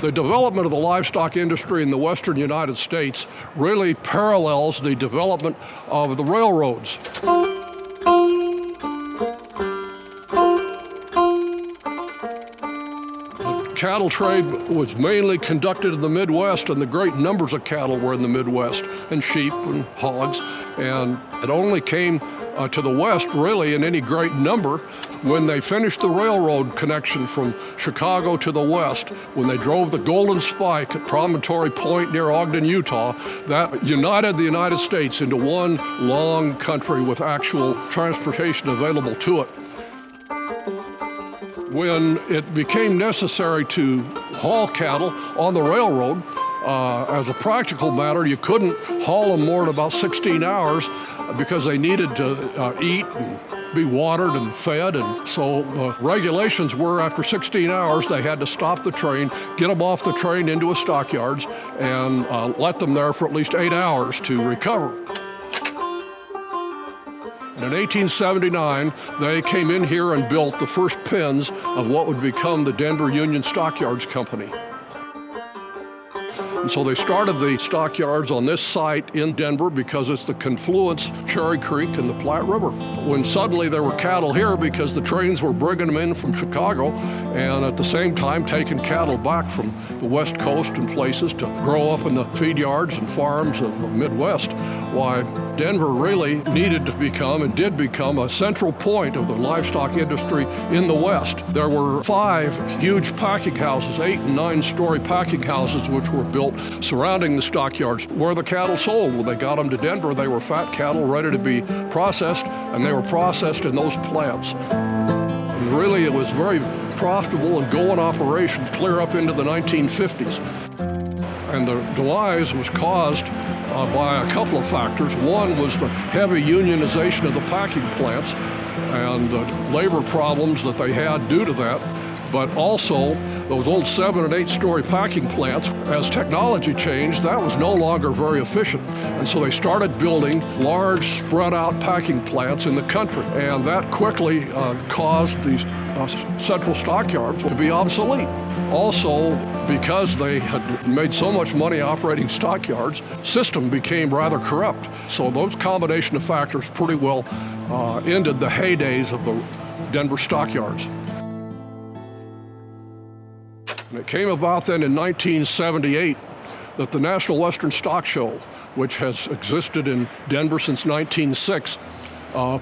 The development of the livestock industry in the western United States really parallels the development of the railroads. The cattle trade was mainly conducted in the Midwest, and the great numbers of cattle were in the Midwest, and sheep and hogs, and it only came to the West really in any great number when they finished the railroad connection from Chicago to the West, when they drove the Golden Spike at Promontory Point near Ogden, Utah. That united the United States into one long country with actual transportation available to it. When it became necessary to haul cattle on the railroad, as a practical matter, you couldn't haul them more than about 16 hours because they needed to eat and be watered and fed. And so regulations were after 16 hours, they had to stop the train, get them off the train into a stockyards, and let them there for at least 8 hours to recover. And in 1879, they came in here and built the first pens of what would become the Denver Union Stockyards Company. And so they started the stockyards on this site in Denver because it's the confluence of Cherry Creek and the Platte River. When suddenly there were cattle here because the trains were bringing them in from Chicago and at the same time taking cattle back from the West Coast and places to grow up in the feed yards and farms of the Midwest, why Denver really needed to become and did become a central point of the livestock industry in the West. There were 5 huge packing houses, 8- and 9-story packing houses, which were built surrounding the stockyards where the cattle sold. When they got them to Denver, they were fat cattle ready to be processed, and they were processed in those plants. And really, it was very profitable and going operation clear up into the 1950s. And the demise was caused by a couple of factors. One was the heavy unionization of the packing plants and the labor problems that they had due to that, but also those old 7- and 8-story packing plants. As technology changed, that was no longer very efficient. And so they started building large, spread-out packing plants in the country. And that quickly caused these central stockyards to be obsolete. Also, because they had made so much money operating stockyards, system became rather corrupt. So those combination of factors pretty well ended the heydays of the Denver stockyards. And it came about then in 1978 that the National Western Stock Show, which has existed in Denver since 1906,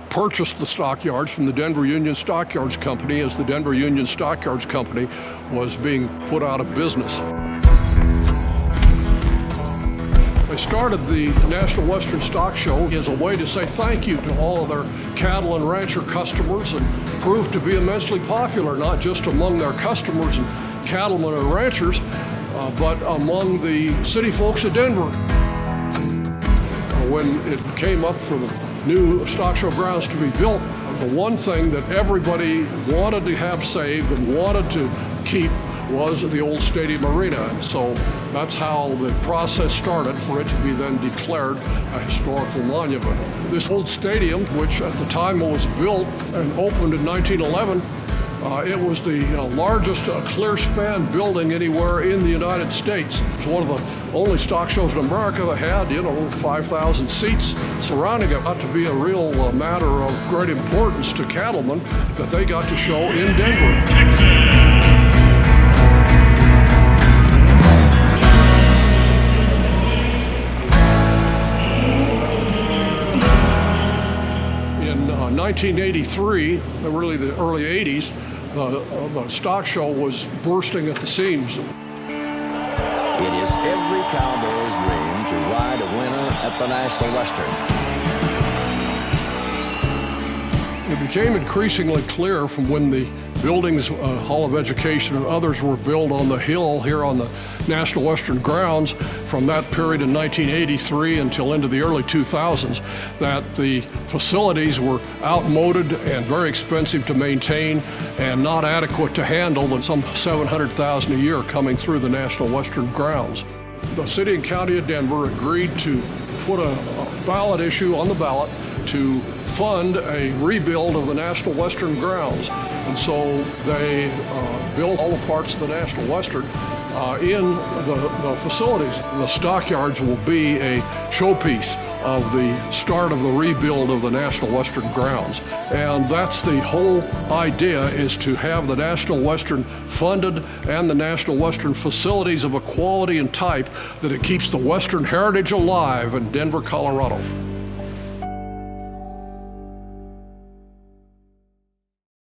purchased the stockyards from the Denver Union Stockyards Company as the Denver Union Stockyards Company was being put out of business. They started the National Western Stock Show as a way to say thank you to all of their cattle and rancher customers, and proved to be immensely popular, not just among their customers and cattlemen and ranchers, but among the city folks of Denver. When it came up for the new stock show grounds to be built, the one thing that everybody wanted to have saved and wanted to keep was the old stadium arena. And so that's how the process started for it to be then declared a historical monument. This old stadium, which at the time it was built and opened in 1911, it was the largest clear span building anywhere in the United States. It was one of the only stock shows in America that had, 5,000 seats surrounding it. Got to be a real matter of great importance to cattlemen that they got to show in Denver. In 1983, really the early 80s, the stock show was bursting at the seams. It is every cowboy's dream to ride a winner at the National Western. It became increasingly clear from when the buildings, Hall of Education and others were built on the hill here on the National Western grounds from that period in 1983 until into the early 2000s, that the facilities were outmoded and very expensive to maintain and not adequate to handle the some $700,000 a year coming through the National Western grounds. The city and county of Denver agreed to put a ballot issue on the ballot to fund a rebuild of the National Western grounds. And so they built all the parts of the National Western in the facilities. The stockyards will be a showpiece of the start of the rebuild of the National Western grounds. And that's the whole idea, is to have the National Western funded and the National Western facilities of a quality and type that it keeps the Western heritage alive in Denver, Colorado.